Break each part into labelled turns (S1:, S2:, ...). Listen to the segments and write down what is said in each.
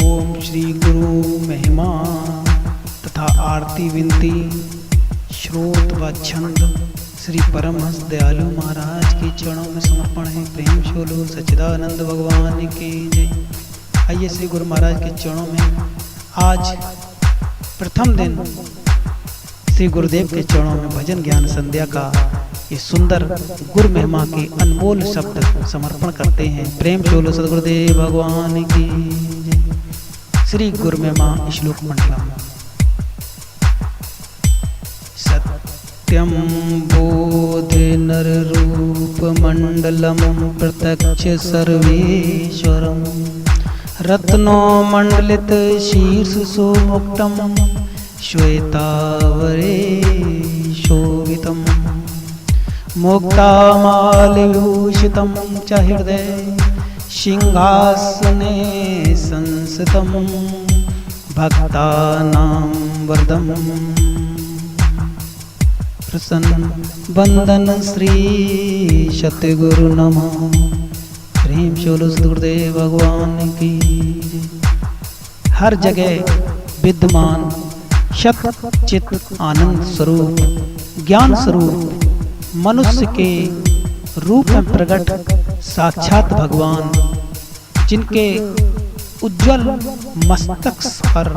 S1: ओम श्री गुरु महिमा तथा आरती विनती श्रोत व छंद श्री परमहंस दयालु महाराज के चरणों में समर्पण है। प्रेम शोलो सच्चिदानंद भगवान की जय। आइए श्री गुरु महाराज के चरणों में आज प्रथम दिन श्री गुरुदेव के चरणों में भजन ज्ञान संध्या का ये सुंदर गुरु महिमा के अनमोल शब्द समर्पण करते हैं। प्रेम शोलो सदगुरुदेव भगवान की जय। श्री गुरु महिमा श्लोक मंडलम। सत्यम बोधि नर रूप मंडलम प्रत्यक्ष सर्वेश्वरम रत्नो मंडलित शीर्ष सुमुक्तम श्वेतावरे शोभितम मुक्तामाल्यभूषितं च हृदय सिंहासने संस्थितं भक्तानां वरदं प्रसन्न वंदन श्री सतगुरु नमः। प्रेम शोलो सद्गुरुदेव भगवान की जय। हर जगह विद्यमान सत चित आनंद स्वरूप ज्ञान स्वरूप मनुष्य के रूप में प्रकट साक्षात भगवान, जिनके उज्जवल मस्तक पर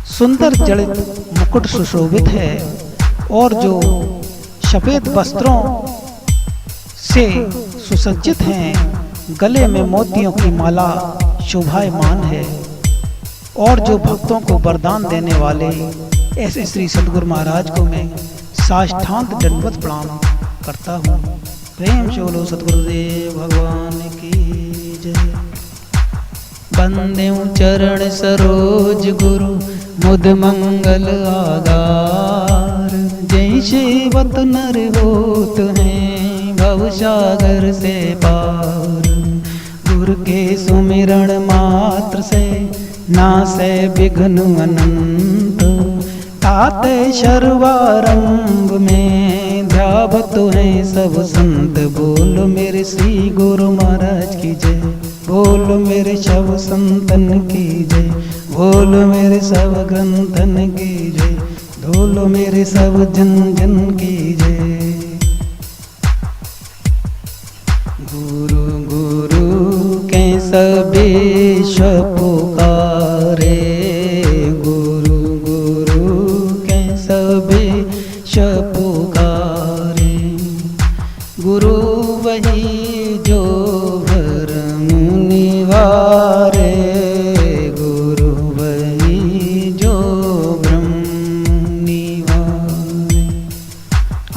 S1: सुंदर जड़ित मुकुट सुशोभित है और जो सफेद वस्त्रों से सुसज्जित हैं, गले में मोतियों की माला शोभायमान है और जो भक्तों को वरदान देने वाले ऐसे श्री सद्गुरु महाराज को मैं साष्टांग दंडवत प्रणाम करता हूँ। प्रेम शोलो सद्गुरुदेव भगवान की जय। बंदेऊ चरण सरोज गुरु मुद मंगल आगार जय सेवत नर होत हैं भव सागर से पार। गुरु के सुमिरण मात्र से नासे विघ्न अनंत ताते सर्वारंभ में ध्यावत हैं सब संत। बोलो मेरे श्री गुरु महाराज की जय, बोलो मेरे सब संतन की जय, बोलो मेरे सब ग्रंथन की जय, बोलो मेरे सब जन जन की जय। गुरु गुरु के सबे पुकारे गुरु गुरु के सबे पुकारे। गुरु वही जो भरम निवारे गुरु वही जो ब्रह्म निवारे।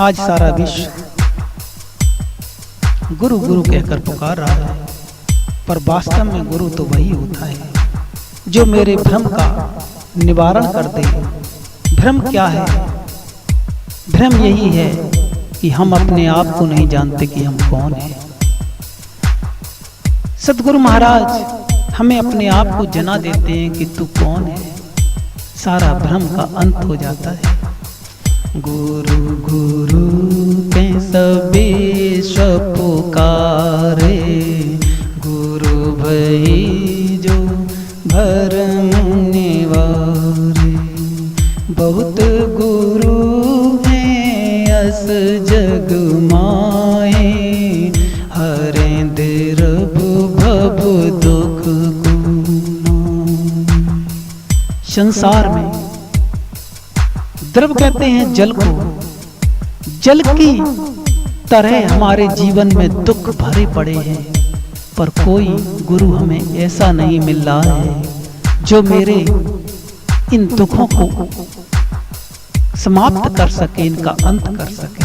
S1: आज सारा विश्व गुरु गुरु कहकर पुकार रहा है, पर वास्तव में गुरु तो वही होता है जो मेरे भ्रम का निवारण कर दे। भ्रम क्या है? भ्रम यही है कि हम अपने आप को नहीं जानते कि हम कौन हैं। सद्गुरु महाराज हमें अपने आप को जना देते हैं कि तू कौन है, सारा भ्रम का अंत हो जाता है। गुरु गुरु के सबे पुकारे गुरु भई जो भरम निवारे। बहुत गुरु हैं अस जग माए हरे दिरब भव दुख को नाम। संसार में द्रव कहते हैं जल को, जल की तरह हमारे जीवन में दुख भरे पड़े हैं, पर कोई गुरु हमें ऐसा नहीं मिल रहा है जो मेरे इन दुखों को समाप्त कर सके, इनका अंत कर सके।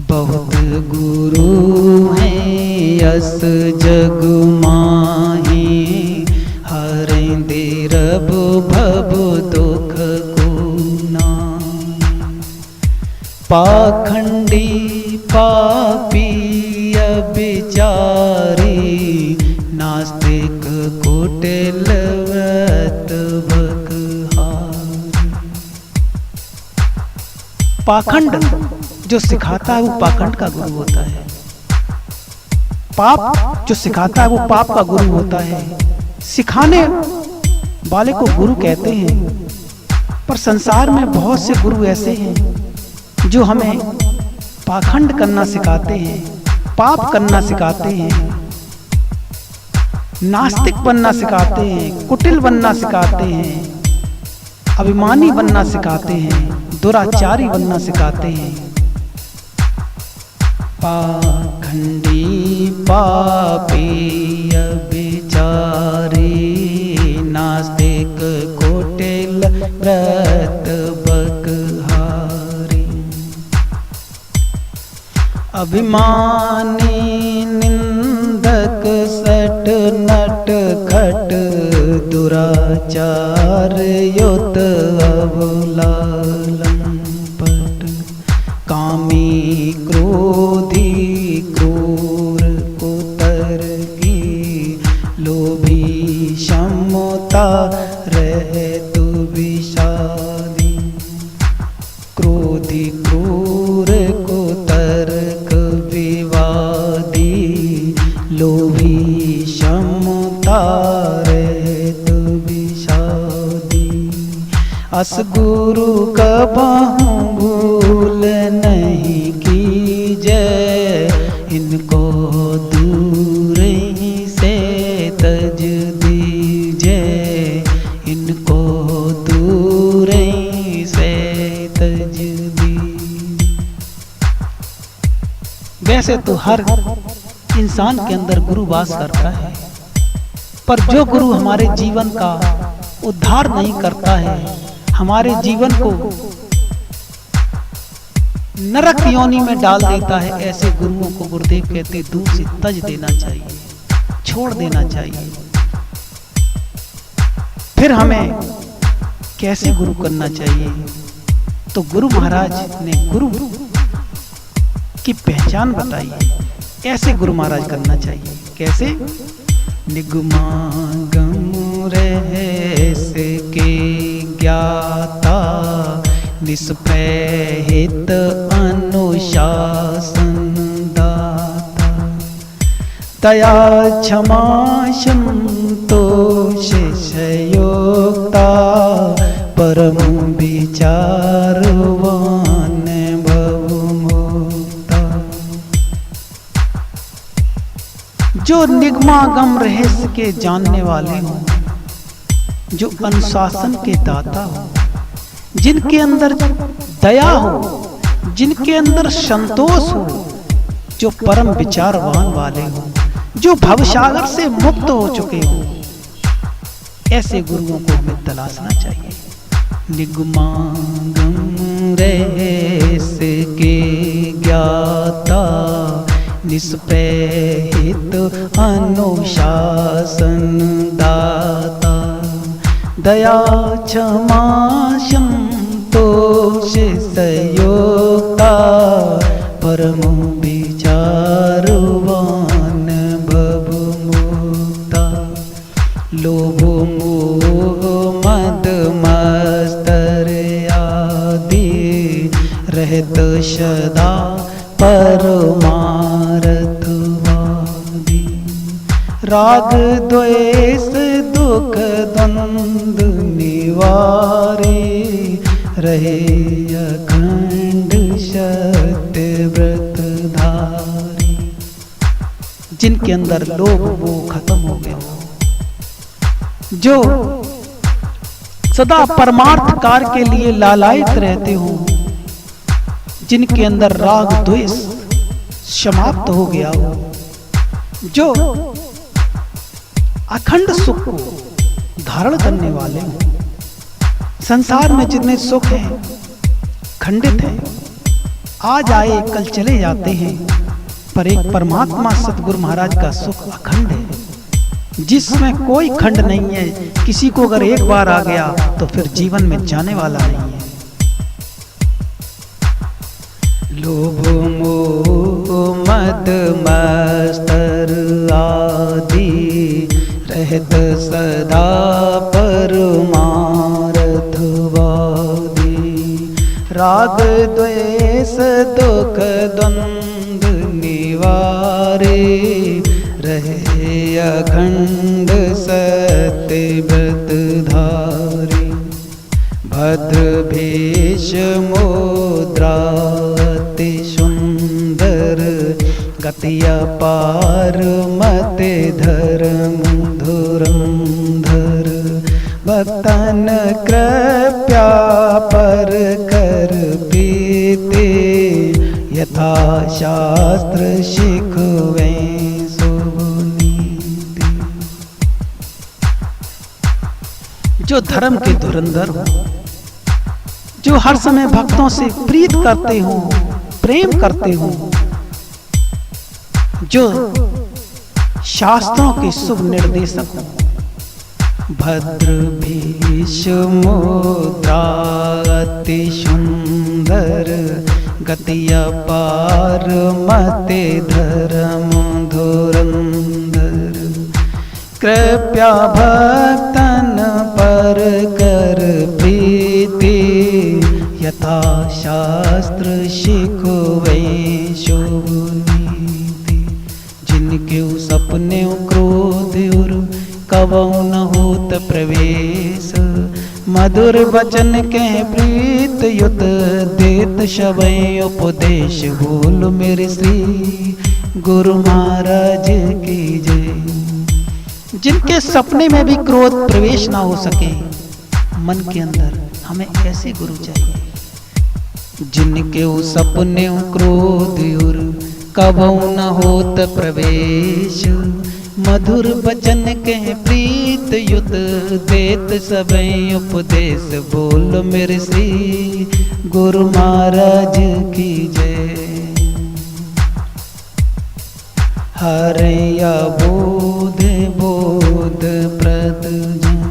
S1: बहुत गुरु हैं अस जग माही हरे दिरब भव दुख को नाम। पाखंडी पापी अविचारी नास्तिक कुटिल व्रत भकहारी। पाखंड जो सिखाता है वो पाखंड का गुरु होता है। पाप जो सिखाता है वो पाप का गुरु होता है। सिखाने वाले को गुरु कहते हैं, पर संसार में बहुत से गुरु ऐसे हैं जो हमें पाखंड करना सिखाते हैं, पाप करना सिखाते हैं, नास्तिक बनना सिखाते हैं, कुटिल बनना सिखाते हैं, अभिमानी बनना सिखाते हैं, दुराचारी बनना सिखाते हैं। पाखंडी पापी अभिचारी नास्तिक कुटिल व्रत बकहारी, अभिमानी निंदक सट नट खट दुराचार युत अवलालंपट, कामी क्रोधी क्रूर कुतर्की लोभी क्षमता रहत विषादी, क्रोधी क्रूर कुतर्क विवादी लोभी क्षमता रहत विषादी, अस गुरु कबहु भूल नहीं कीजै, इनको दूर ही से तज दीजै, इनको दूर ही से तज दीजै। वैसे तो हर इंसान के अंदर गुरु वास करता है, पर जो गुरु हमारे जीवन का उद्धार नहीं करता है, हमारे जीवन को नरक योनि में डाल देता है, ऐसे गुरुओं को गुरुदेव कहते दूर से तज देना चाहिए, छोड़ देना चाहिए। फिर हमें कैसे गुरु करना चाहिए? तो गुरु महाराज ने गुरु की पहचान बताई है, ऐसे गुरु महाराज करना चाहिए। कैसे? निगमागम रहस्य के ज्ञाता, निष्प्रहित अनुशासन दाता, दया क्षमा संतोष संयोक्ता, परम विचारवान भवमुक्ता। जो निगमागम रहस्य के जानने वाले हों, जो अनुशासन के दाता हो, जिनके अंदर दया हो, जिनके अंदर संतोष हो, जो परम विचारवान वाले हो, जो भवसागर से मुक्त हो चुके हो, ऐसे गुरुओं को हमें तलाशना चाहिए। निगमागम रहस्य के ज्ञाता, निष्प्रहित अनुशासन दाता, दया क्षमा संतोष संयोक्ता, परम विचारवान भवमुक्ता। लोभ मोह मद मत्सर आदि रहत सदा परमार्थवादी, राग द्वेष दुख द्वंद्व निवारे, रहे अखंड सत्य व्रतधारी। जिनके अंदर लोभ वो खत्म हो गया हो, जो सदा परमार्थ कार्य के लिए लालायित रहते हो, जिनके अंदर राग द्वेष समाप्त हो गया हो, जो अखंड सुख को धारण करने वाले हो। संसार में जितने सुख हैं खंडित हैं, आज आए कल चले जाते हैं, पर एक परमात्मा सतगुरु महाराज का सुख अखंड है, जिसमें कोई खंड नहीं है। किसी को अगर एक बार आ गया तो फिर जीवन में जाने वाला नहीं है। लोभ मोह मद मत्सर आदि रहत सदा परमार्थवादी, राग द्वेष दुख द्वंद्व निवारे, रहे अखंड भद्रभीष मुद्राति सुंदर गति अपार मते धर्म धुरंधर भक्तन कृपया पर कर प्रीति यथा शास्त्र शिखवे सुनीति। जो धर्म के धुरंधर हो, जो हर समय भक्तों से प्रीत करते हो, प्रेम करते हो, जो शास्त्रों के शुभ निर्देशक हो। भद्रभीष मुद्राति सुंदर गति अपार मते धर्म धुरंधर कृपया भक्तन पर कर प्रीति यथा शास्त्र शिखवे शुभ नीति। जिनके सपने क्रोध और कबहु न होत प्रवेश मधुर वचन के प्रीत युत देत शबै उपदेश। बोल मेरे श्री गुरु महाराज की जय। जिनके सपने में भी क्रोध प्रवेश ना हो सके मन के अंदर, हमें ऐसे गुरु चाहिए। जिनके सपने क्रोध और कबहु न होत प्रवेश मधुर वचन के प्रीत युत देत सबे उपदेश। बोल मेरे श्री गुरु महाराज की जय। हरे अबोध बोध प्रद जन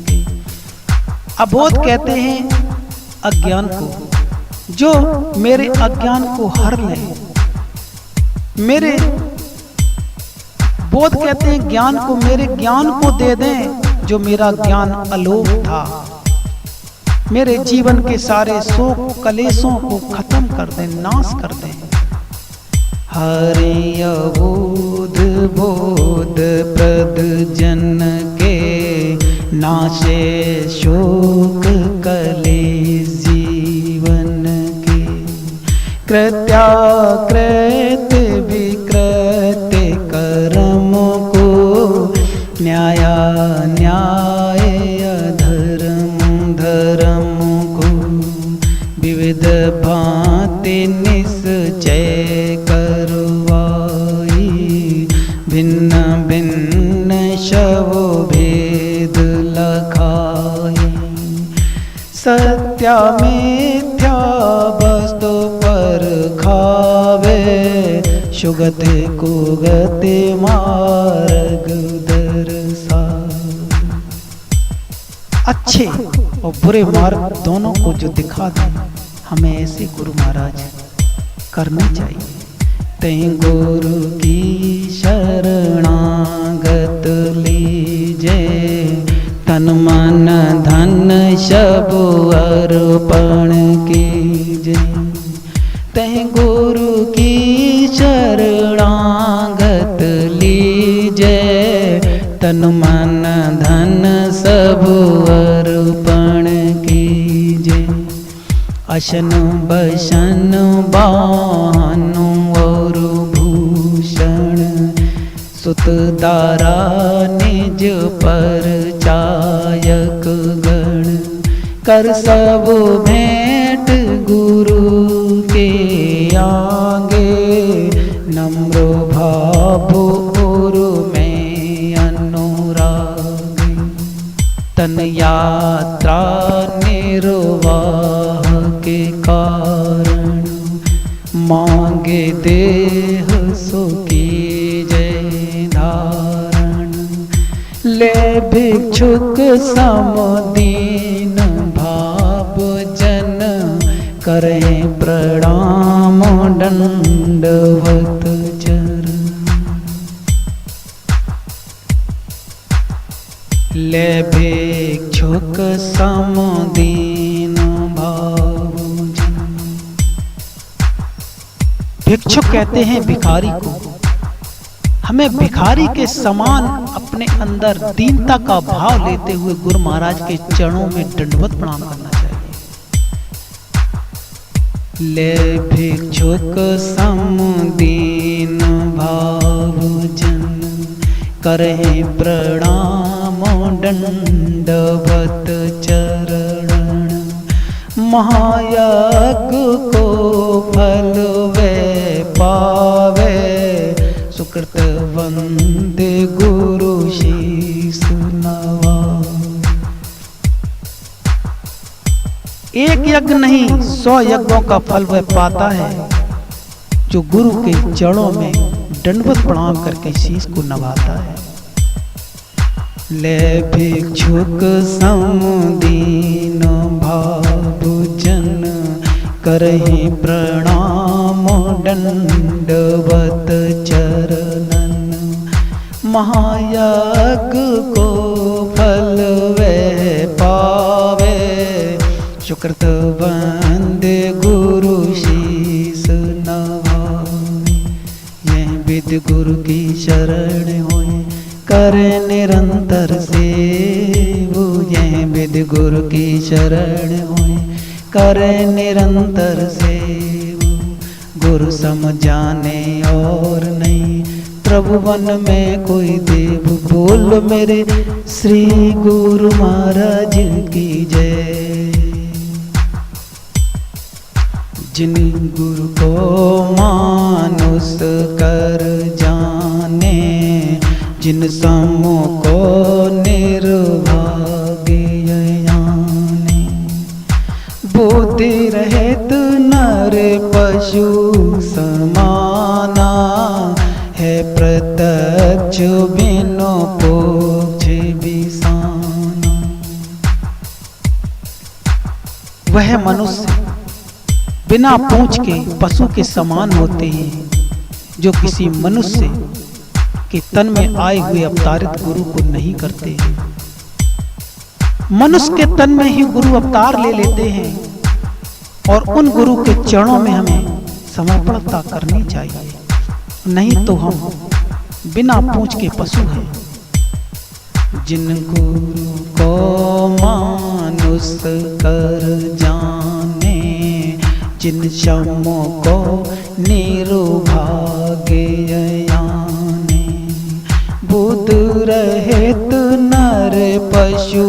S1: की। अबोध कहते हैं अज्ञान को, जो मेरे अज्ञान को हर ले। मेरे बोध कहते हैं ज्ञान को, मेरे ज्ञान को दे दें जो मेरा ज्ञान अलोप था। मेरे जीवन के सारे शोक कलेशों को खत्म कर दें, नाश कर दें। हरे अबोध बोध प्रद जन के नाशे शोक कलेश जीवन के। कृत्याकृत विकृत कर्म को न्याया न्याय अधर्म धर्म को विविध भांति निश्चय करवाई। भिन्न भिन्न शव भेद लखाई। सत्या मिथ्या वस्तु पर खावे सुगति कुगति मार्ग दर्शाए। अच्छे और बुरे मार्ग दोनों को जो दिखा दे, हमें ऐसे गुरु महाराज करने चाहिए। तै गुरु की शरणागत लीजे तन मन धन सब अर्पण कीजे। तै गुरु की शरणागत लीजे तन मन धन सब अर्पण कीजे। अशन बशन बानु और भूषण सुत दारा निज पर चायक गण कर सब भेंट गुरु के आगे। नम्र भाव और में अनुरागी तन यात्रा निर्वाह के कारण मांगे देह सुखी जय धारण। ले भिक्षुक समदीन भाव जन करें प्रणाम दंडवत चरण। ले भिक्षुक समदीन भाव जन। भिक्षुक कहते हैं भिखारी को। हमें भिखारी के समान अपने अंदर दीनता का भाव लेते हुए गुरु महाराज के चरणों में दंडवत प्रणाम करना चाहिए। ले भिक्षुक सम दीन भाव जन, करहि प्रणाम दंडवत चरण। महायज्ञ को फल वे पावे, सुकृत वंदे गुरु शीस नवावे। एक यज्ञ नहीं 100 यज्ञों का फल वह पाता है जो गुरु के चरणों में दंडवत प्रणाम करके शीश को नवाता है। ले भिक्षुक सम दीन भाव जन, करहि प्रणाम दंडवत चरणन। महायज्ञ को फल वे पावे, सुकृत वंदे गुरु शीस नवावे। यह विधि गुरु की शरण होए, करे निरंतर सेवु। यह विधि गुरु की शरण होए, करे निरंतर सेवु। गुरु सम जाने और नहीं, प्रभु वन में कोई देव। बोल मेरे श्री गुरु महाराज की जय। जिन गुरु को मानुष कर जाने, जिन समूह को निर्भाग्य जाने। बुद्धि रहित नर पशु समाना, है प्रत्यक्ष बिनु पोक्ष बिसाना। वह मनुष्य बिना पूंछ के पशु के समान होते हैं, जो किसी मनुष्य के तन में आए हुए अवतारित गुरु को नहीं करते हैं। मनुष्य के तन में ही गुरु अवतार ले लेते हैं, और उन गुरु के चरणों में हमें समर्पणता करनी चाहिए, नहीं तो हम बिना पूंछ के पशु हैं। जिन गुरु को मानुष कर जाने, जिन समूह को निर्भाग्य जाने। बुद्ध रहित नर पशु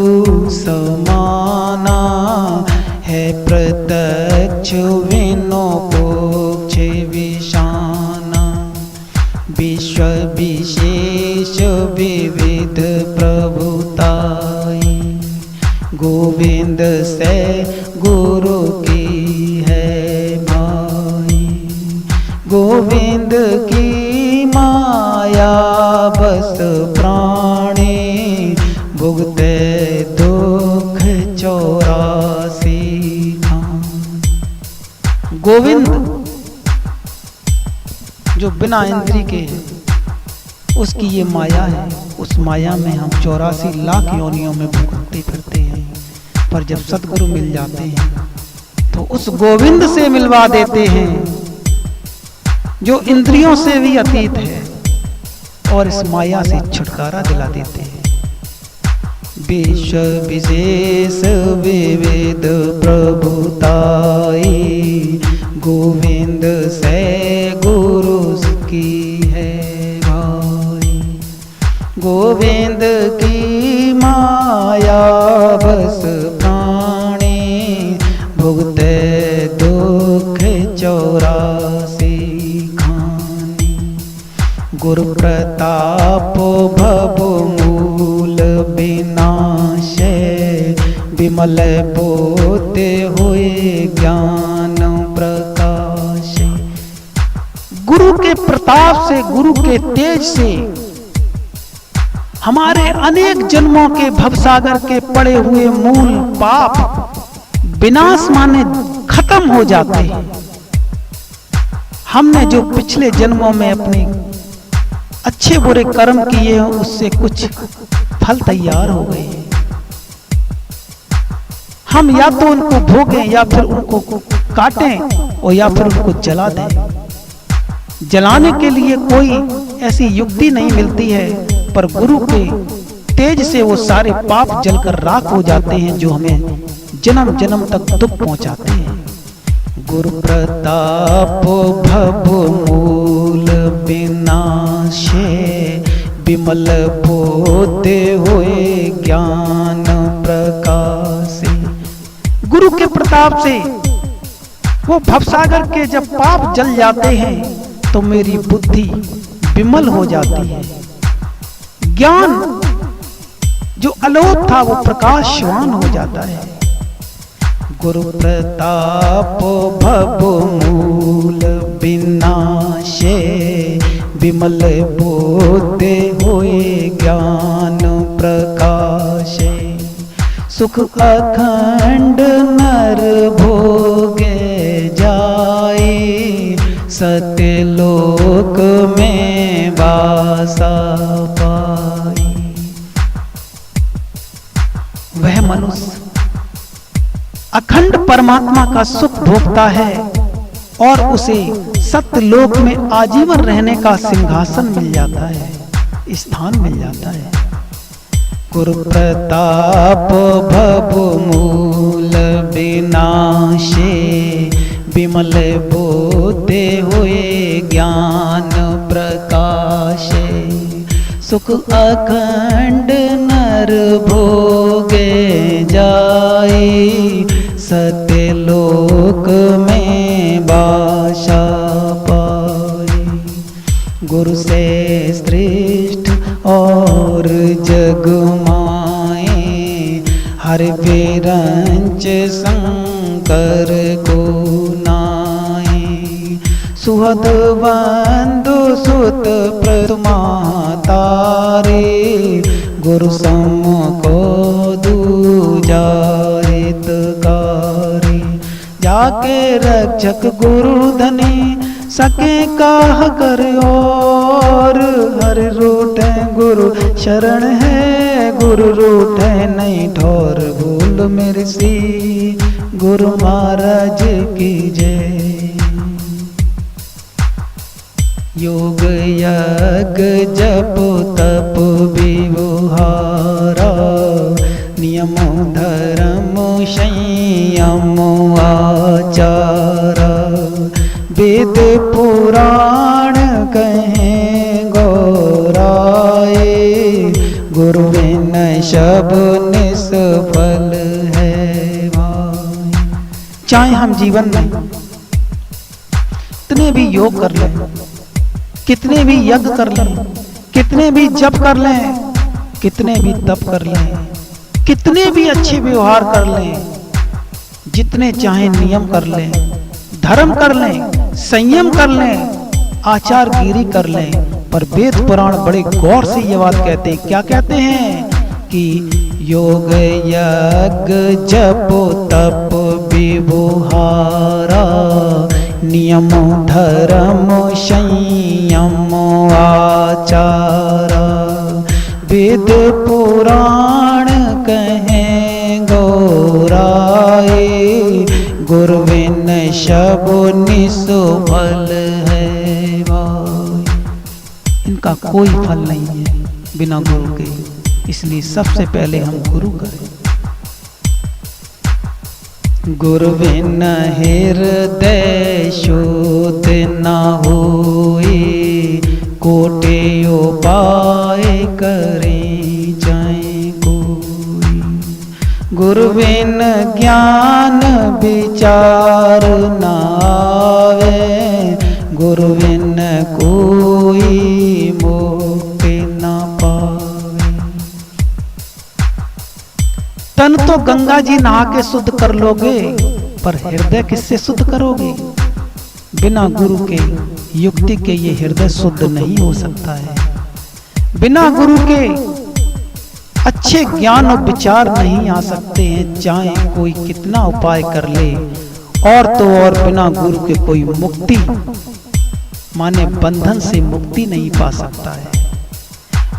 S1: समाना, है प्रत्यक्ष बिनु पोक्ष बिसाना। विश्व विशेष विविध प्रभुताई, गोविंद से गुरु की गोविंद की माया बस प्राणी, भुगते दुख 84 खान। गोविंद जो बिना इंद्री के है, उसकी ये माया है। उस माया में हम 84 लाख योनियों में भुगतते फिरते हैं, पर जब सतगुरु मिल जाते हैं तो उस गोविंद से मिलवा देते हैं, जो इंद्रियों से भी अतीत है, और इस माया से छुटकारा दिला देते हैं। विश्व विशेष विविध प्रभुताई, गोविंद से गुरु की है भाई। गोविंद की माया बस प्राणी, भुगते दुख 84 गुरु प्रताप भव मूल विनाशे, विमल बोते हुए ज्ञान प्रकाश। गुरु के प्रताप से, गुरु के तेज से हमारे अनेक जन्मों के भवसागर के पड़े हुए मूल पाप विनाश माने खत्म हो जाते हैं। हमने जो पिछले जन्मों में अपने अच्छे बुरे कर्म किए हैं, उससे कुछ फल तैयार हो गए हैं। हम या तो उनको भोगें, या फिर उनको काटें, और या फिर उनको जला दें। जलाने के लिए कोई ऐसी युक्ति नहीं मिलती है, पर गुरु के तेज से वो सारे पाप जलकर राख हो जाते हैं, जो हमें जन्म जन्म तक दुख पहुंचाते हैं। गुरु प्रताप भव मूल विनाशे, विमल पोते हुए ज्ञान प्रकाशे। गुरु के प्रताप से वो भवसागर के जब पाप जल जाते हैं तो मेरी बुद्धि विमल हो जाती है। ज्ञान जो अलोप था वो प्रकाशवान हो जाता है। गुरु प्रताप भव मूल विनाशे, विमल बोते हुए ज्ञान प्रकाशे। सुख अखंड नर भोगे जाए, सत्य लोक में वासा पाई। वह मनुष्य अखंड परमात्मा का सुख भोगता है और उसे सत्यलोक में आजीवन रहने का सिंहासन मिल जाता है, स्थान मिल जाता है। गुरु प्रताप भव मूल विनाशे, विमल बोते हुए ज्ञान प्रकाशे। सुख अखंड नर भोगे जाए, सत्य लोक में बाशा पाए। गुरु से श्रेष्ठ और जग माए, हर विरंच शंकर को नाए। सुहद बंधु सुत प्रतिमा तारे, गुरु सम को दूजा हितकारी। जाके रक्षक गुरु धनी सके काह कर और, हर रूठे गुरु शरण है, गुरु रूठे नहीं ठोर। भूल मेरी सी गुरु महाराज की जय। योग यज्ञ जप तप विवहारा, नियम धर्म संयम आचारा। वेद पुराण कहें गौराए, गुरु बिन सब निष्फल है भाई। चाहे हम जीवन में कितने भी योग कर लें, कितने भी यज्ञ कर लें, कितने भी जप कर लें, कितने भी तप कर लें, कितने भी अच्छे व्यवहार कर लें, जितने चाहे नियम कर लें, धर्म कर लें, संयम कर लें, आचार गिरी कर लें, पर वेद पुराण बड़े गौर से ये बात कहते हैं। क्या कहते हैं कि योग यज्ञ जप तप विवहारा, नियम धर्म संयम आचारा। वेद पुराण कहें गौराए, गुरु बिन सब निष्फल है भाई। इनका कोई फल नहीं है बिना गुरु के, इसलिए सबसे पहले हम गुरु करें। गुरु बिन हृदय शुद्ध न होए, कोटि उपाय करें जाए कोई। गुरु बिन ज्ञान विचार न आवे, गुरु बिन कोई मुक्ति न पावे। तन तो गंगा जी नहा के शुद्ध कर लोगे, पर हृदय किससे शुद्ध करोगे? बिना गुरु के युक्ति के ये हृदय शुद्ध नहीं हो सकता है। बिना गुरु के अच्छे ज्ञान और विचार नहीं आ सकते हैं, चाहे कोई कितना उपाय कर ले। और तो और बिना गुरु के कोई मुक्ति माने बंधन से मुक्ति नहीं पा सकता है।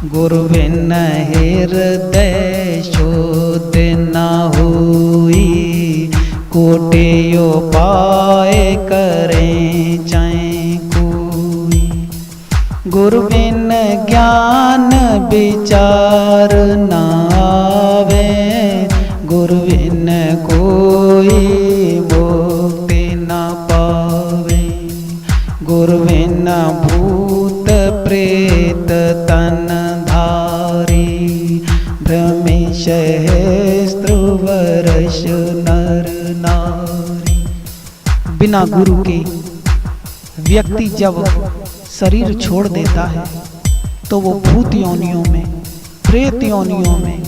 S1: गुरु बिन हृदय शुद्ध न हुई, कोटि उपाय करें चाहे कोई। गुरु बिन ज्ञान विचार न आवे, गुरु बिन कोई मुक्ति न भूत प्रेत तन धारी, भ्रमेश स्त्रुवरश नर नारी। बिना गुरु के व्यक्ति जब शरीर छोड़ देता है तो वो भूत योनियों में, प्रेत योनियों में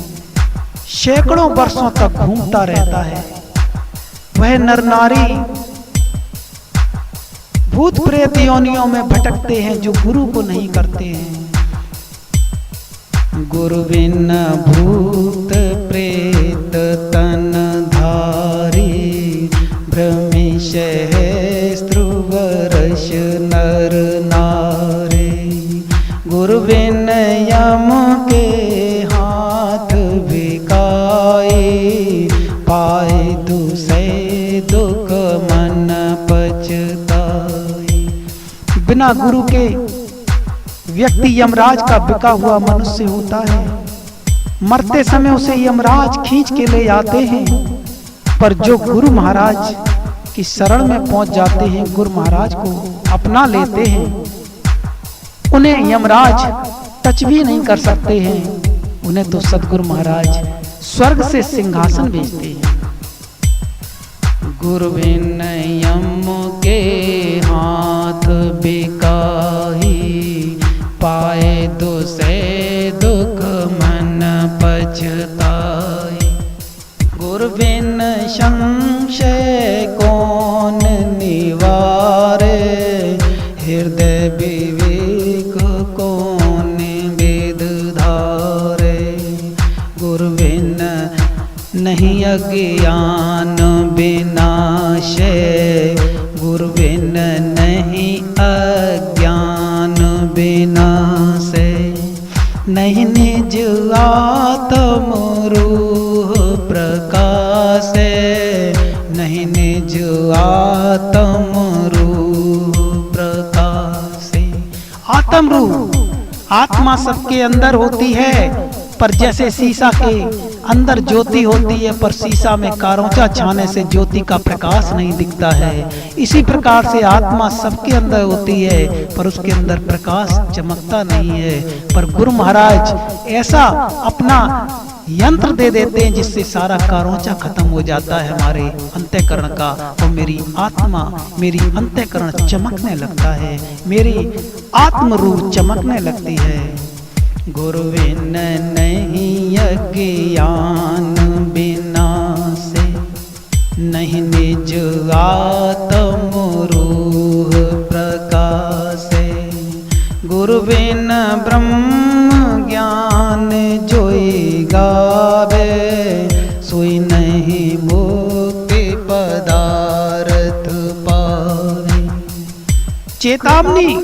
S1: सैकड़ों वर्षों तक घूमता रहता है। वह नर नारी भूत प्रेत योनियों में भटकते हैं जो गुरु को नहीं करते हैं। गुरु बिन भूत प्रेत तन धारी, भ्रमेश स्त्रुवरश नर नारी। गुरु बिन यम के हाथ भिकाए, पाए दूसरे दुख मन पछताए। बिना गुरु के व्यक्ति यमराज का बिका हुआ मनुष्य होता है। मरते समय उसे यमराज खींच के ले आते हैं, पर जो गुरु महाराज की शरण में पहुंच जाते हैं, गुरु महाराज को अपना लेते हैं, उन्हें यमराज टच भी नहीं कर सकते हैं। उन्हें तो सतगुरु महाराज स्वर्ग से सिंहासन भेजते हैं। गुरु बिन यम के हाथ बिकाही, पाए दूसरे दुख मन पछताए। गुरु बिन संशय कौन निवारे, हृदय विवेक कौन वेद धारे। गुरु बिन नहीं अज्ञान विनाशे, गुरु बिन नहीं अज्ञान विनाशे। नहीं निज आत्म रूह प्रकाशे, नहीं निज आत्म रूह प्रकाशे। आत्म रूह आत्मा सबके अंदर होती है, पर जैसे शीशा के अंदर ज्योति होती है, पर शीशा में कारोचा छाने से ज्योति का प्रकाश नहीं दिखता है। इसी प्रकार से आत्मा सबके अंदर होती है, पर उसके अंदर प्रकाश चमकता नहीं है। पर गुरु महाराज ऐसा अपना यंत्र दे देते हैं जिससे सारा कारोचा खत्म हो जाता है हमारे अंतःकरण का, और मेरी आत्मा, मेरी अंतःकरण चमकने लगता है, मेरी आत्म रूह चमकने लगती है। गुरु बिन नहीं अज्ञान विनाशे, नहीं निज आत्म रूह प्रकाशे। गुरु बिन ब्रह्म ज्ञान जोई गावे, सोई नहीं मुक्ति पदार्थ पावे। चेतावनी,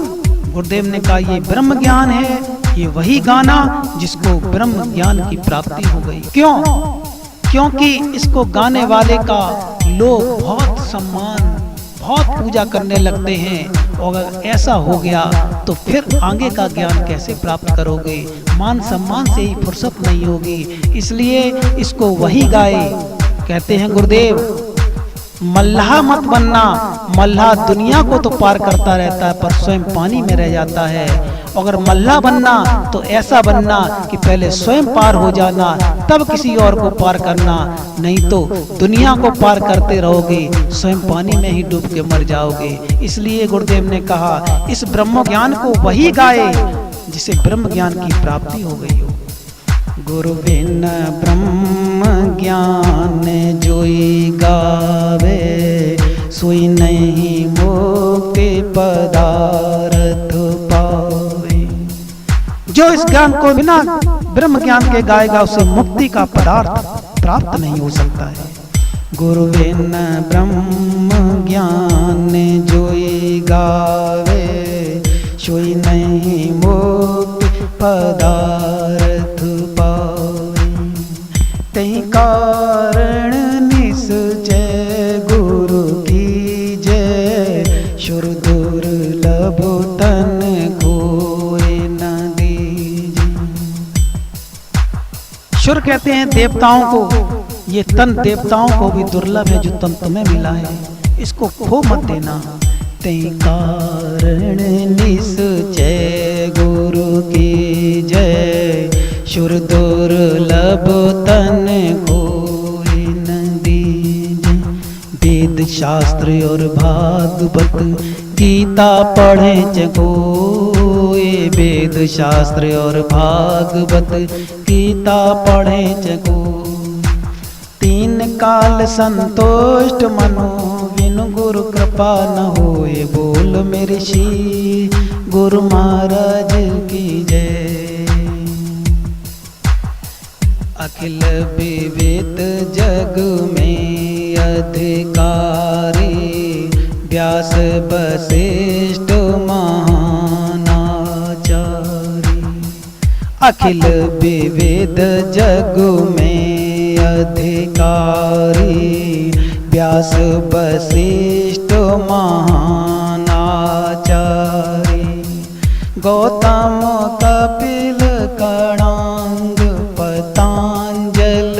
S1: गुरुदेव ने कहा ये ब्रह्म ज्ञान है, ये वही गाना जिसको ब्रह्म ज्ञान की प्राप्ति हो गई। क्यों? क्योंकि इसको गाने वाले का लोग बहुत सम्मान, बहुत पूजा करने लगते हैं, और अगर ऐसा हो गया तो फिर आगे का ज्ञान कैसे प्राप्त करोगे? मान सम्मान से ही फुर्सत नहीं होगी, इसलिए इसको वही गाए। कहते हैं गुरुदेव, मल्लाह मत बनना। मल्लाह दुनिया को तो पार करता रहता है, पर स्वयं पानी में रह जाता है। अगर मल्लाह बनना तो ऐसा बनना कि पहले स्वयं पार हो जाना, तब किसी और को पार करना, नहीं तो दुनिया को पार करते रहोगे, स्वयं पानी में ही डूब के मर जाओगे। इसलिए गुरुदेव ने कहा इस ब्रह्म ज्ञान को वही गाए जिसे ब्रह्म ज्ञान की प्राप्ति हो गई हो। गुरु बिन ब्रह्म ज्ञान जोई गावे, सोई नहीं मुक्ति पदार्थ पावे। जो इस ज्ञान को बिना ब्रह्म ज्ञान के गाएगा उसे मुक्ति का पदार्थ प्राप्त नहीं हो सकता है। गुरु बिन ब्रह्म ज्ञान जोई गावे, सोई नहीं मुक्ति पदार्थ पावे। तहि कारण निश्चय गुरु की जय, सुर दुर्लभ तन कोई न दीजे। सुर कहते हैं देवताओं को, ये तन देवताओं को भी दुर्लभ है जो तन तुम्हें मिला है, इसको खो मत देना। ते कारण निश्चय गुरु की जय। शुर दुर्लभ तन कोई न दीजे। वेद शास्त्र और भागवत गीता पढ़े कोई। वेद शास्त्र और भागवत गीता पढ़े कोई। तीन काल संतुष्ट मनो बिनु गुरु कृपा न होए। बोल मेरे श्री गुरु महाराज की जय। अखिल विविध जग में अधिकारी व्यास वशिष्ठ महानाचारी। अखिल विविध जग में अधिकारी व्यास वशिष्ठ महानाचारी। गौतम कपिल कणांग पतंजल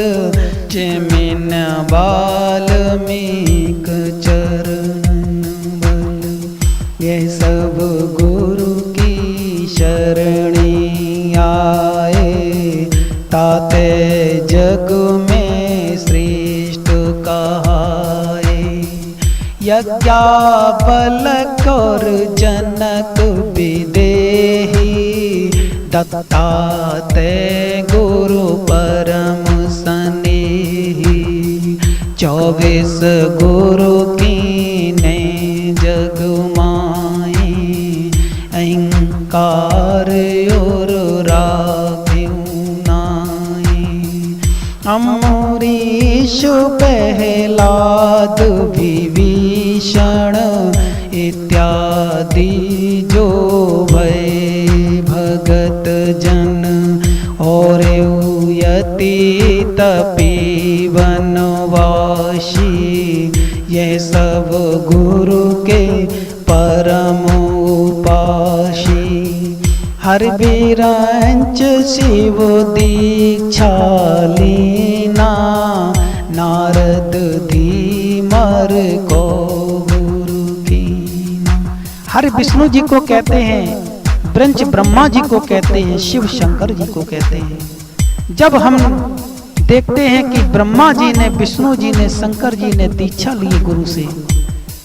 S1: जैमिन वाल्मीक चरणन बल। ये सब गुरु की शरणी आए। ताते जग में श्रेष्ठ कहाए। यज्ञावल्क्य और जनक विदेही दत्तात्रेय गुरु परम स्नेही। 24 गुरु कीने जग माई। अहंकार और राख्यु नाई। अम्बरीश प्रहलाद विभीषण इत्यादि जो भय भगत जन। और यति तपी वनवासी। ये सब गुरु के परम उपासी। हर बिरंच शिव दीक्षा लीना। नारद धीमर को गुरु कीना। हर विष्णु जी को कहते हैं, ब्रंच ब्रह्मा जी को कहते हैं, शिव शंकर जी को कहते हैं। जब हम देखते हैं कि ब्रह्मा जी ने, विष्णु जी ने, शंकर जी ने दीक्षा ली गुरु से,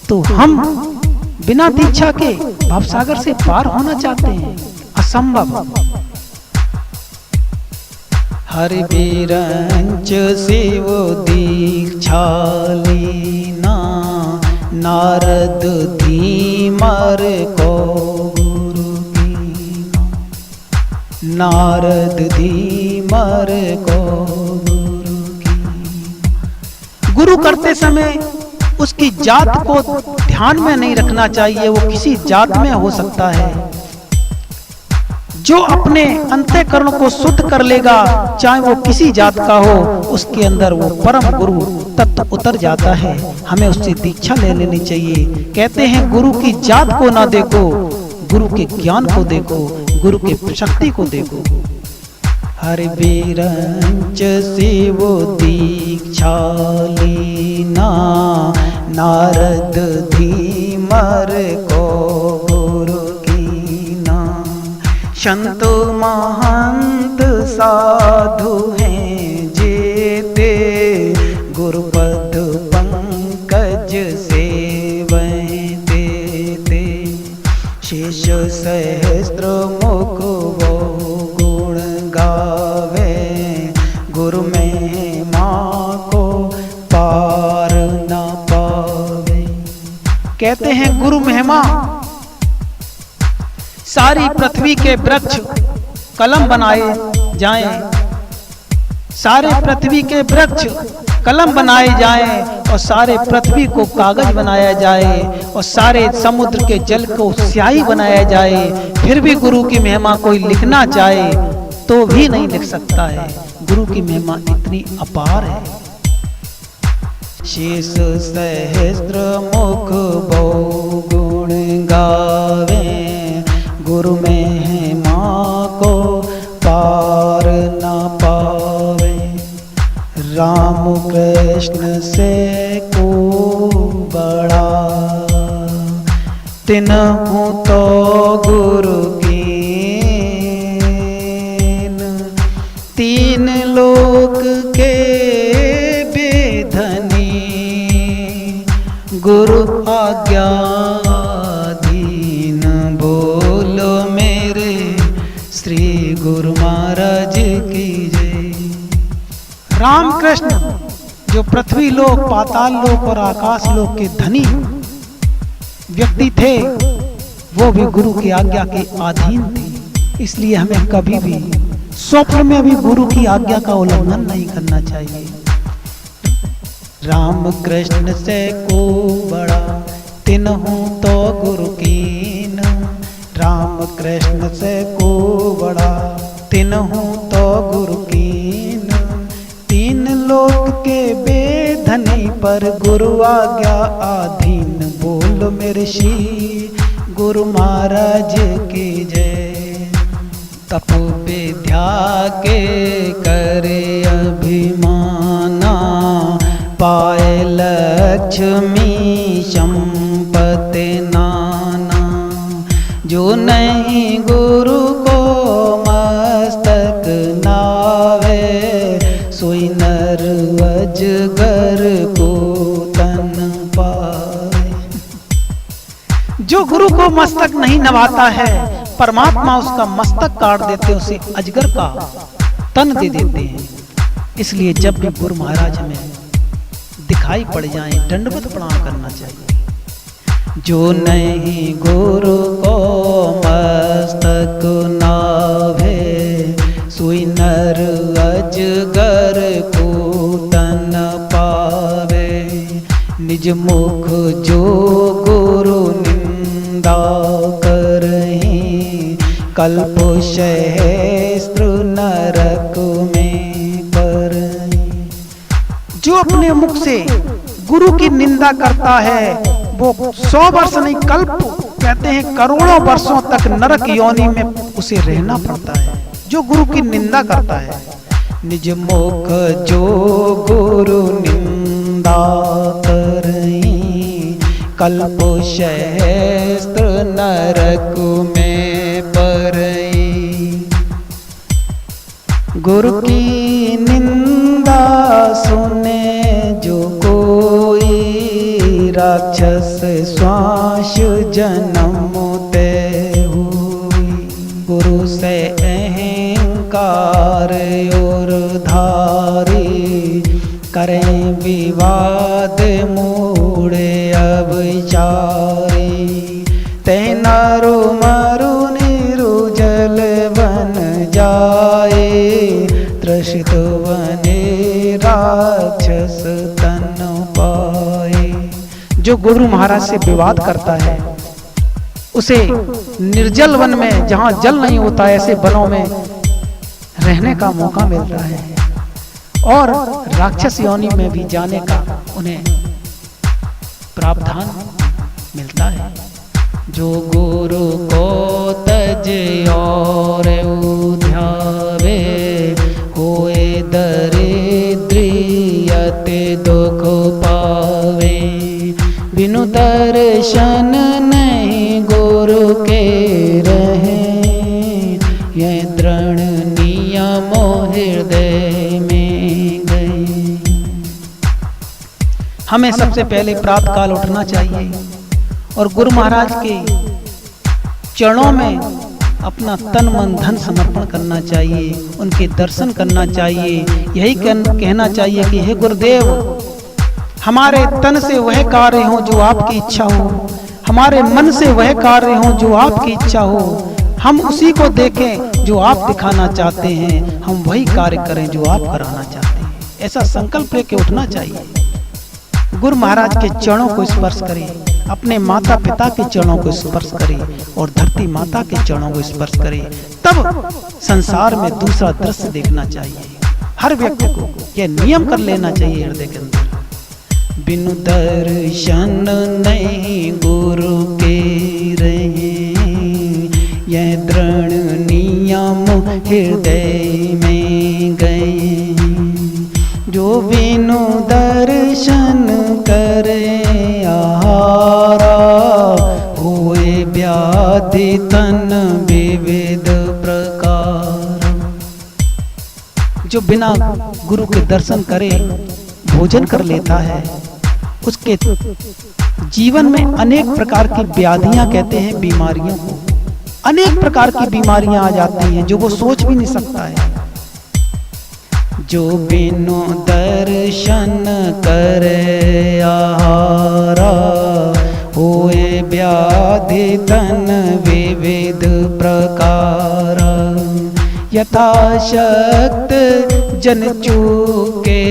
S1: तो हम बिना दीक्षा के भवसागर से पार होना चाहते हैं, असंभव। हर बिरंच शिव दीक्षा लीना। नारद धीमर को गुरु कीना। नारद धीमर को गुरु कीना। गुरु करते समय उसकी जात को ध्यान में नहीं रखना चाहिए। वो किसी जात में हो सकता है। जो अपने अंतःकरण को शुद्ध कर लेगा, चाहे वो किसी जात का हो, उसके अंदर वो परम गुरु तत्व उतर जाता है। हमें उससे दीक्षा ले लेनी चाहिए। कहते हैं गुरु की जात को ना देखो, गुरु के ज्ञान को देखो, गुरु के शक्ति को देखो। हर बिरंच शिव दीक्षा लीना। नारद धीमर को गुरु कीना। संत महंत साधु हैं जेते। गुरुपद पंकज सेवैं देते। शेष सहस्त्र मुख वो गुण गावे। गुरु महिमा को पार न पावे। कहते हैं गुरु महिमा सारी पृथ्वी के वृक्ष कलम बनाए जाएं। सारे पृथ्वी के वृक्ष कलम बनाए जाएं और सारे पृथ्वी को कागज बनाया जाए और सारे समुद्र के जल को स्याही बनाया जाए, फिर भी गुरु की महिमा कोई लिखना चाहे तो भी नहीं लिख सकता है। गुरु की महिमा इतनी अपार है। शेष सहस्त्र मुख बहु गुण गावे। गुरु महिमा को पार न पावे। राम कृष्ण से को बड़ा तिन्हु तो गुरु कीन, तीन लोक के बेधनी, गुरु आज्ञाधीन। बोलो मेरे श्री गुरु महाराज की जय। रामकृष्ण जो पृथ्वी लोक, पाताल लोक और आकाश लोक के धनी व्यक्ति थे, वो भी गुरु की आज्ञा के अधीन थे। इसलिए हमें कभी भी स्वप्न में भी गुरु की आज्ञा का उल्लंघन नहीं करना चाहिए। राम कृष्ण से को बड़ा तिन्हु तो गुरु कीन, राम कृष्ण से को बड़ा तिन्हु तो गुरु कीन। तीन लोक के बेधनी पर गुरु आज्ञा अधीन। बोलो मेरे श्री गुरु महाराज की जय। तप विद्या के करे अभिमाना, पाए लक्ष्मी संपत्ति नाना। जो नहीं गुरु को मस्तक नावे, सोई नर अजगर को तन पावे। जो गुरु को मस्तक नहीं नवाता है, परमात्मा उसका मस्तक काट देते, उसे अजगर का तन दे देते हैं। इसलिए जब भी गुरु महाराज हमें दिखाई पड़ जाए, दंडवत प्रणाम करना चाहिए। जो नहीं गुरु को मस्तक नावे, सोई नर अजगर को तन पावे। निज मुख जो गुरु निंदा करही, कल्प सहस्त्र नरक में करही। जो अपने मुख से गुरु की निंदा करता है, वो 100 वर्ष नहीं, कल्प कहते हैं करोड़ों वर्षों तक नरक योनि में उसे रहना पड़ता है, जो गुरु की निंदा करता है। निज मुख जो गुरु निंदा करही, कल्प सहस्त्र नरक में परई। गुरु की निंदा सुने जो कोई, राक्षस श्वास जन्म ते हुई। गुरु से अहंकार और धारी, करें विवाद मूढ़े अविचारी। तेनारो मारो नीरु जल बन जाए, त्रसित बने राक्षस तन पाए। जो गुरु महाराज से विवाद करता है, उसे निर्जल वन में, जहां जल नहीं होता, ऐसे वनों में रहने का मौका मिलता है, और राक्षस योनि में भी जाने का उन्हें प्रावधान मिलता है। जो गुरु को तज और उध्यावे, होए दरिद्रियते दुख पावे। बिनु दर्शन नहीं गुरु के रहे, ये दृढ़ नियमो हृदय में गए। हमें सबसे पहले प्रातः काल उठना चाहिए और गुरु महाराज के चरणों में अपना तन मन धन समर्पण करना चाहिए, उनके दर्शन करना चाहिए। यही कहना चाहिए कि हे गुरुदेव, हमारे तन से वह कार्य हो जो आपकी इच्छा हो, हमारे मन से वह कार्य हो जो आपकी इच्छा हो। हम उसी को देखें जो आप दिखाना चाहते हैं, हम वही कार्य करें जो आप कराना चाहते हैं। ऐसा संकल्प लेके उठना चाहिए। गुरु महाराज के चरणों को स्पर्श करें, अपने माता पिता के चरणों को स्पर्श करें और धरती माता के चरणों को स्पर्श करें। तब संसार में दूसरा दृश्य देखना चाहिए। हर व्यक्ति को यह नियम कर लेना चाहिए हृदय के अंदर, बिनु दर्शन नहीं गुरु के रहे, यह दृढ़ नियम हृदय में गए। जो बिनु दर्शन करे आहारा, हुए व्याधितन विविध प्रकार। जो बिना गुरु के दर्शन करे भोजन कर लेता है, उसके जीवन में अनेक प्रकार की व्याधियां, कहते हैं बीमारियों को, अनेक प्रकार की बीमारियां आ जाती हैं जो वो सोच भी नहीं सकता है। जो बिनु दर्शन करे आहारा, होए व्याधि तन विविध प्रकार। यथाशक्त जन चूके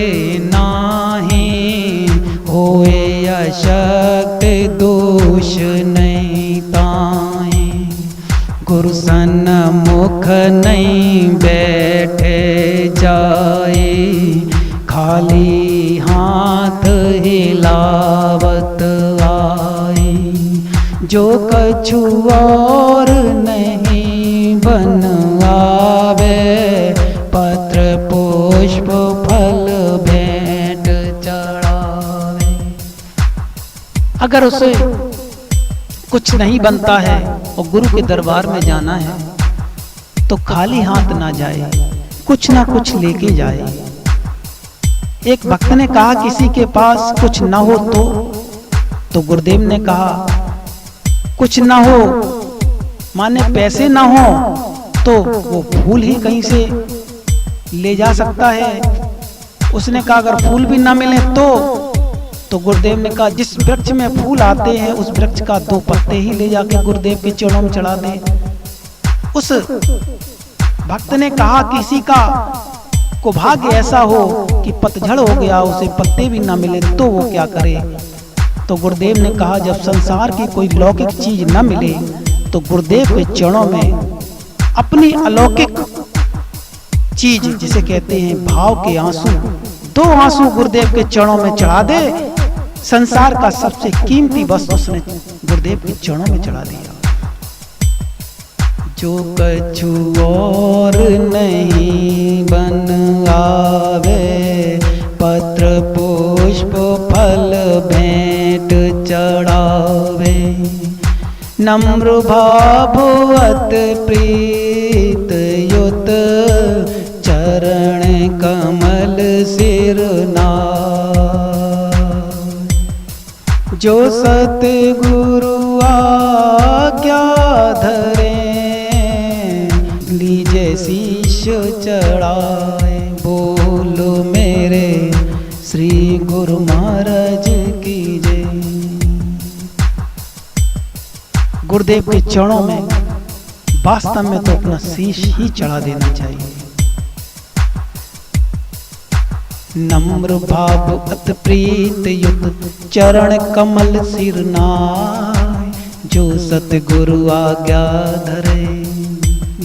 S1: नाही, होए अशक्त दोष नहीं ताई। गुरु सन्मुख नहीं बैठे जाए, खाली हाथ हिलावत आए। जो कछु और नहीं बन आवे, पत्र पुष्प फल भेंट चढ़ावे। अगर उसे कुछ नहीं बनता है और गुरु के दरबार में जाना है तो खाली हाथ ना जाए, कुछ ना कुछ लेके जाए। एक भक्त ने कहा किसी के पास कुछ ना हो तो गुरुदेव ने कहा कुछ ना हो माने पैसे ना हो तो वो फूल ही कहीं से ले जा सकता है। उसने कहा अगर फूल भी ना मिले तो गुरुदेव ने कहा जिस वृक्ष में फूल आते हैं उस वृक्ष का 2 पत्ते ही ले जाके गुरुदेव के चरणों में चढ़ा दे। उस भक्त ने कहा किसी का को भाग्य ऐसा हो कि पतझड़ हो गया, उसे पत्ते भी ना मिले तो वो क्या करे। तो गुरुदेव ने कहा जब संसार की कोई लौकिक चीज न मिले तो गुरुदेव के चरणों में अपनी अलौकिक चीज जिसे कहते हैं भाव के आंसू, 2 आंसू गुरुदेव के चरणों में चढ़ा दे। संसार का सबसे कीमती वस्तु उसने गुरुदेव के चरणों में चढ़ा दिया। जो कछु और नहीं बन आवे, पत्र पुष्प फल भेंट चढ़ावे। नम्र भाववत प्रीत युत, चरण कमल सिर नाय। जो सतगुरु आज्ञा धरे, लीजे शीश चढ़ाए। बोलो मेरे श्री गुरु महाराज की जय। गुरुदेव के चरणों में वास्तव में तो अपना शीश ही चढ़ा देना चाहिए। नम्र भाव अत प्रीत युत, चरण कमल सिर नाय। जो सतगुरु आज्ञा धरे,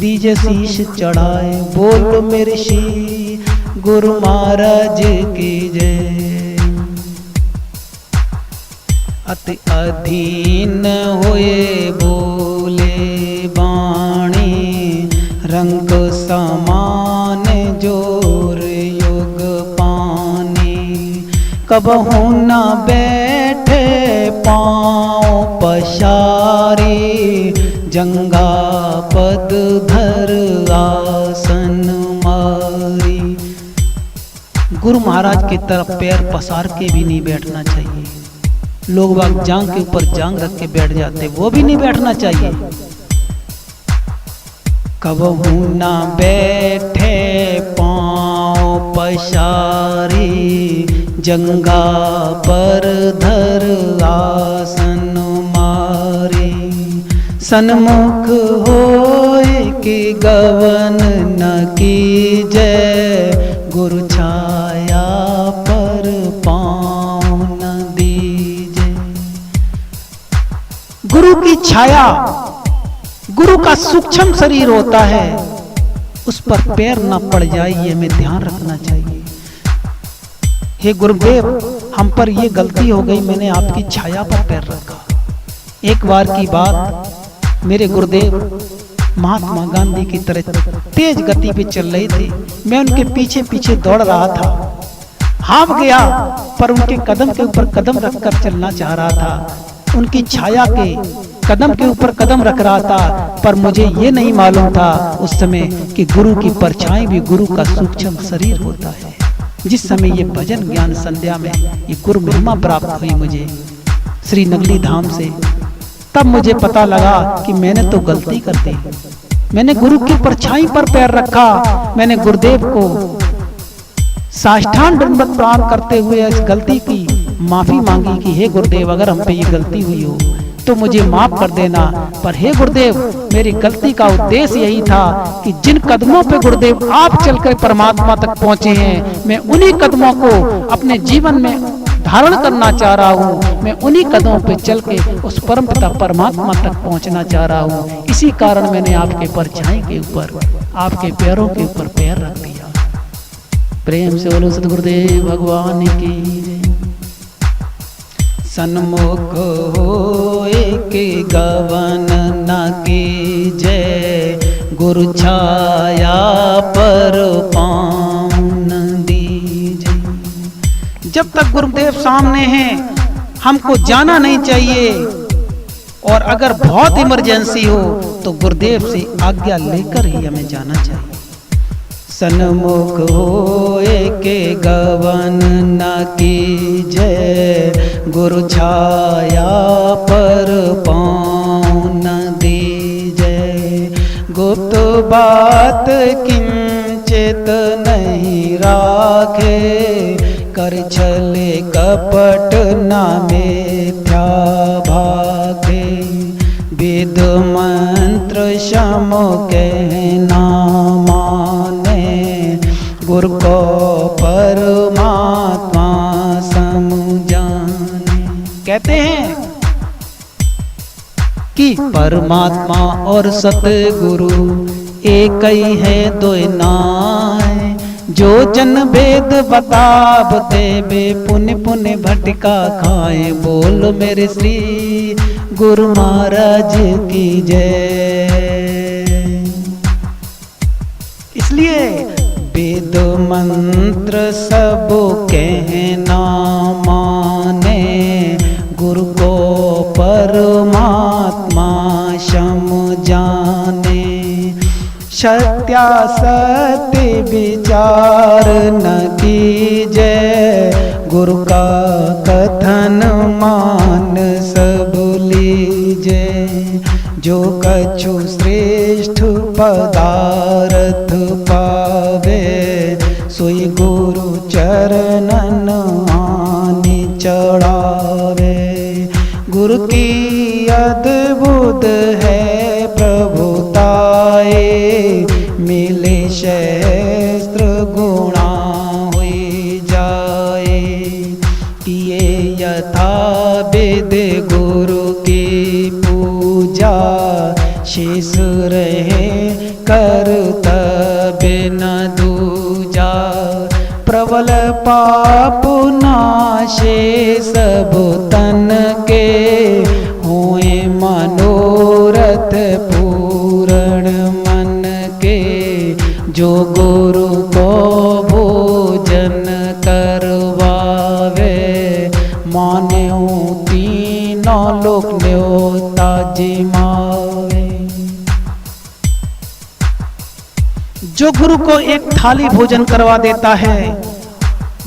S1: दीजे शीश चढ़ाए। बोलो मेरे श्री गुरु महाराज की जय। अति अधीन होए बोले बाणी, रंग समान जोर युग पानी। कबहु न बैठे पाँव पसारी, जंगा पद धर आसन मारी। गुरु महाराज की तरफ पैर पसार के भी नहीं बैठना चाहिए। लोग बाग जांग के ऊपर जांग रख के बैठ जाते, वो भी नहीं बैठना चाहिए। कबहू ना बैठे पाँव पसारी, जंगा पर धर आसन मारी। सन्मुख होए कि गवन न कीजै, गुरु छाया पर पाँव न दीजे। गुरु की छाया, गुरु का सूक्ष्म शरीर होता है, उस पर पैर न पड़ जाए, ये हमें ध्यान रखना चाहिए। हे गुरुदेव, हम पर ये गलती हो गई, मैंने आपकी छाया पर पैर रखा। एक बार की बात, मेरे गुरुदेव महात्मा गांधी की तरह तेज गति पे चल रहे थे। मैं उनके पीछे पीछे दौड़ रहा था, हाँफ गया पर उनके कदम के ऊपर कदम रखकर चलना चाह रहा था। उनकी छाया के कदम के ऊपर कदम रख रहा था, पर मुझे ये नहीं मालूम था उस समय कि गुरु की परछाई भी गुरु का सूक्ष्म शरीर होता है। जिस समय ये भजन ज्ञान संध्या में ये गुरु महिमा प्राप्त हुई मुझे श्री नगली धाम से, तब मुझे पता लगा कि मैंने तो गलती कर दी। मैंने गुरु की परछाई पर पैर रखा, मैंने गुरुदेव को साष्टांग दंडवत प्रणाम करते हुए इस गलती की माफी मांगी कि हे गुरुदेव, अगर हम पे ये गलती हुई हो तो मुझे माफ कर देना। पर हे गुरुदेव, मेरी गलती का उद्देश्य यही था कि जिन कदमों पे गुरुदेव आप चलकर परमात्मा तक पहुंचे हैं, मैं उन्हीं कदमों को अपने जीवन में धारण करना चाह रहा हूँ। मैं उन्हीं कदमों पे चल के उस परम पिता परमात्मा तक पहुंचना चाह रहा हूँ। इसी कारण मैंने आपके परछाई के ऊपर, आपके पैरों के ऊपर पैर रख दिया। प्रेम से बोलो सतगुरुदेव भगवान की। सन्मुख होए के गवन न कीजय, गुरु छाया पर पावन दीजय। जब तक गुरुदेव सामने हैं हमको जाना नहीं चाहिए, और अगर बहुत इमरजेंसी हो तो गुरुदेव से आज्ञा लेकर ही हमें जाना चाहिए। सन्मुख होए के गवन न कीजय, गुरु छाया पर पावन दीजय। गुप्त बात किंचित नहीं राखे, कर छले कपट न मिथ्या भागे। वेद मंत्र शम कहना माने, गुरु को परमात्मा समझाने। कहते हैं कि परमात्मा और सतगुरु एक ही है दो नाय। जो जन वेद बतावते बे पुण्य पुण्य भटका खाए। बोल मेरे श्री गुरु महाराज की जय। इसलिए वेद मंत्र सब कहना माने, गुरु को परमात्मा सम जाने। सत्यासत्य विचार न कीजय, गुरु का कथन मान सब लीजय। जो कछु श्रेष्ठ पदार्थ पावे, सोई गुरु चरणन आनि चढ़ावे। गुरु की अद्भुत है प्रभुताए, मिले शास्त्र गुणा हुई जाए। किए यथा वेद गुरु की पूजा, शेष रहे कर्तव्य न दूजा। प्रबल पाप नाशे सब तन के, हुए मनोरथ पूर्ण मन के। जो गुरु को भोजन करवावे, माने तीनों लोक न्योता जिमावे। जो गुरु को एक थाली भोजन करवा देता है,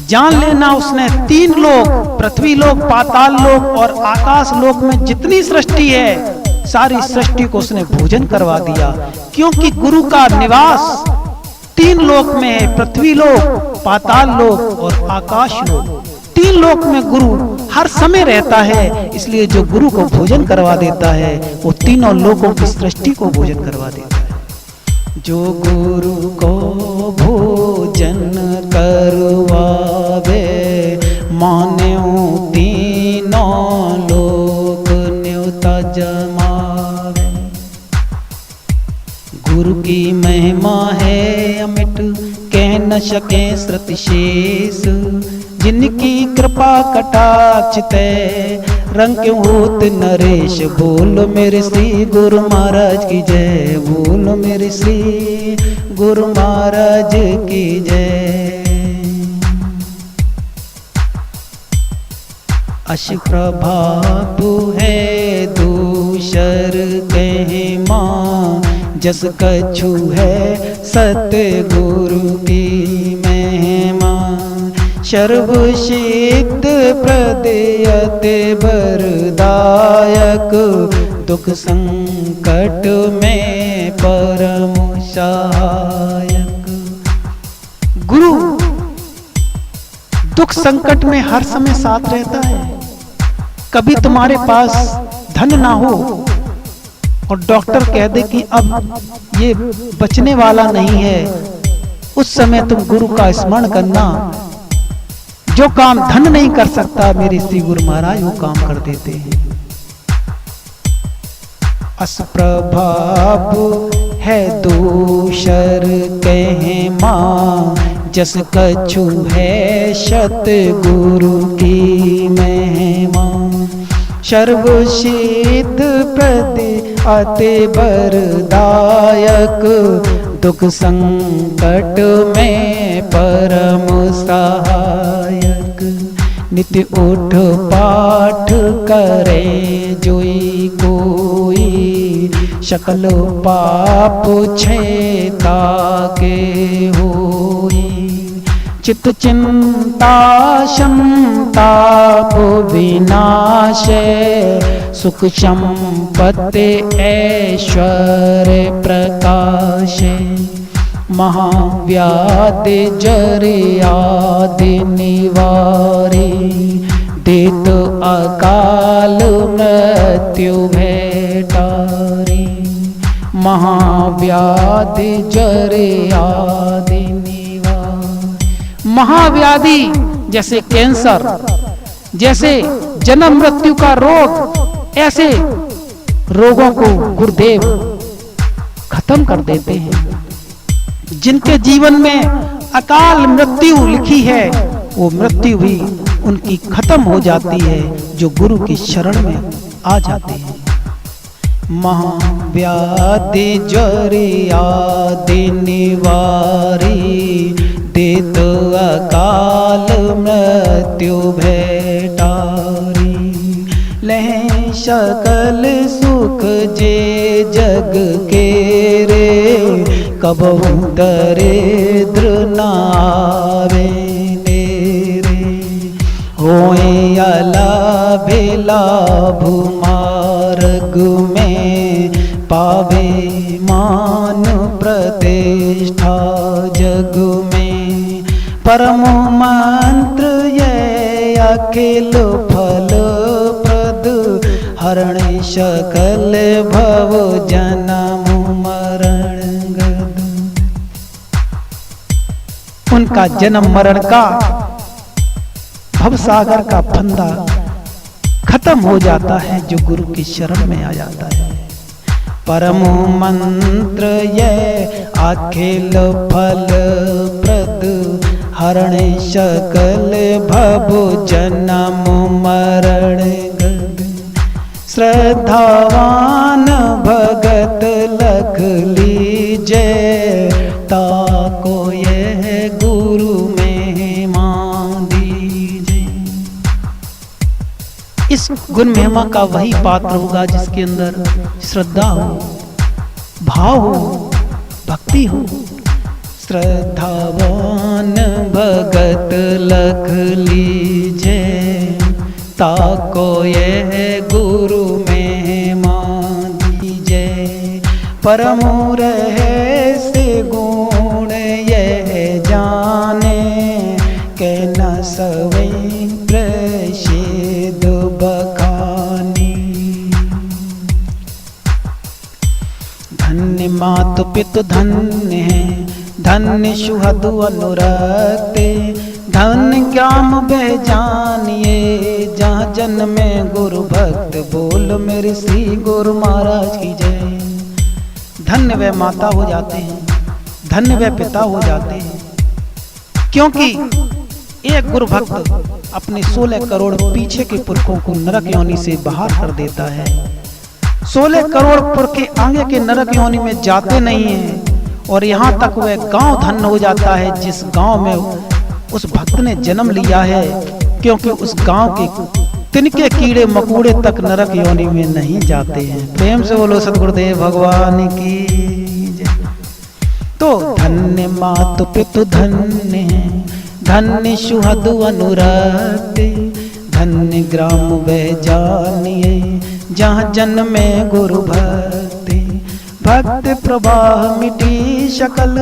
S1: जान लेना उसने तीन लोक, पृथ्वी लोक, पाताल लोक और आकाश लोक में जितनी सृष्टि है, सारी सृष्टि को उसने भोजन करवा दिया। क्योंकि गुरु का निवास तीन लोक में है, पृथ्वी लोक, पाताल लोक और आकाश लोक। तीन लोक में गुरु हर समय रहता है। इसलिए जो गुरु को भोजन करवा देता है, वो तीनों लोकों की सृष्टि को भोजन करवा देता है। जो गुरु को भोजन करवावे, मान्यो तीनों लोक न्योता जमावे। गुरु की महिमा है अमिट, कह न सके श्रुति शेष। जिनकी कृपा कटाक्ष तय, रंग क्यों होत नरेश। बोलो मेरे श्री गुरु महाराज की जय, बोलो मेरे श्री गुरु महाराज की जय। अश प्रभाव है दूसर कहे माँ, जस कछु है सतगुरु की महिमा। सर्व सिद्ध प्रदयत वरदायक, दुख संकट में परम सहायक। गुरु दुख संकट में हर समय साथ रहता है। कभी तुम्हारे पास धन ना हो और डॉक्टर कह दे कि अब ये बचने वाला नहीं है, उस समय तुम गुरु का स्मरण करना। जो काम धन नहीं कर सकता, मेरे श्री गुरु महाराज वो काम कर देते हैं। अस प्रभाव है दूसर कहे माँ, जस कछु है सतगुरु की महिमा। सर्व सिद्ध प्रदयत वरदायक, दुख संकट में परम सहायक। नित्य उठ पाठ करे जोई कोई, सकल पाप छेता के होई। चित चिंता संताप विनाशे, सुख संपत्ति ऐश्वर्य प्रकाशे। महाव्याधि जरि आदि निवारी, देत अकाल मृत्यु भेटारी। महाव्याधि जरि आदि निवारी। महाव्याधि जैसे कैंसर, जैसे जन्म मृत्यु का रोग, ऐसे रोगों को गुरुदेव खत्म कर देते हैं। जिनके जीवन में अकाल मृत्यु लिखी है, वो मृत्यु भी उनकी खत्म हो जाती है जो गुरु की शरण में आ जाते हैं। महाव्याधि जरि आदि निवारी, देत अकाल मृत्यु भेटारी। लहे सकल सुख जे जग के रे, कबहु दरिद्र नावे नेरे। होए अलाभ लाभ मार्ग में, पावे मान प्रतिष्ठा जग में। परम मंत्र ये अखिल फल प्रद, हरण सकल भव जन्म मरण गद। उनका जन्म मरण का, भवसागर का फंदा खत्म हो जाता है जो गुरु की शरण में आ जाता है। परम मंत्र ये अखिल फल प्रद, हरण सकल भव जन्म मरण गद। श्रद्धावान भगत लख लीजे, ताको यह गुरु महिमा दीजे। इस गुण महिमा का वही पात्र होगा जिसके अंदर श्रद्धा हो, भाव हो, भक्ति हो। श्रद्धावान भगत लख लीजे, ताको यह गुरु महिमा दीजे। परम रहस्य गुण यह जाने, के न सवै प्रसिद्ध बखानी। धन्य मातु पितु धन्य है, धन्य सुहृदु अनुरक्ते। धन्य ज्ञान बह जानिए, जहाँ जन्मे गुरु भक्त। बोल मेरे श्री गुरु महाराज की जय। धन्य वे माता हो जाते हैं, धन्य वे पिता हो जाते हैं, क्योंकि एक गुरु भक्त अपने 16 करोड़ पीछे के पुरखों को नरक योनि से बाहर कर देता है। 16 करोड़ पुरखे आगे के नरक योनि में जाते नहीं हैं, और यहाँ तक वह गांव धन्य हो जाता है जिस गांव में उस भक्त ने जन्म लिया है, क्योंकि उस गांव के तिनके कीड़े मकोड़े तक नरक योनि में नहीं जाते हैं। प्रेम से बोलो सतगुरुदेव भगवान की जय। तो धन्य मातु पितु धन्य है, धन्य सुहद अनुरक्ति, धन्य ग्राम वह जानिए जहाँ जन्मे गुरु भक्ति। भक्ति प्रवाह मिटी शकल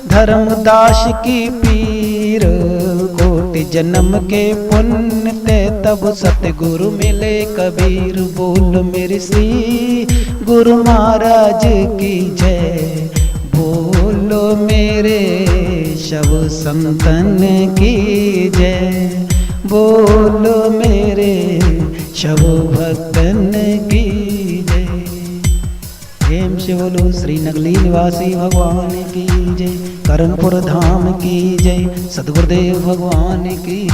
S1: धर्मदास की पीर, कोटि जन्म के पुण्य ते तब सतगुरु मिले कबीर। बोल मेरे श्री गुरु महाराज की जय, बोलो मेरे शव संतन की जय, बोलो मेरे शव भक्तन की जय। प्रेम से बोलो श्री नगली निवासी भगवान की जय, कर्णपुर धाम की जय, सतगुरुदेव भगवान की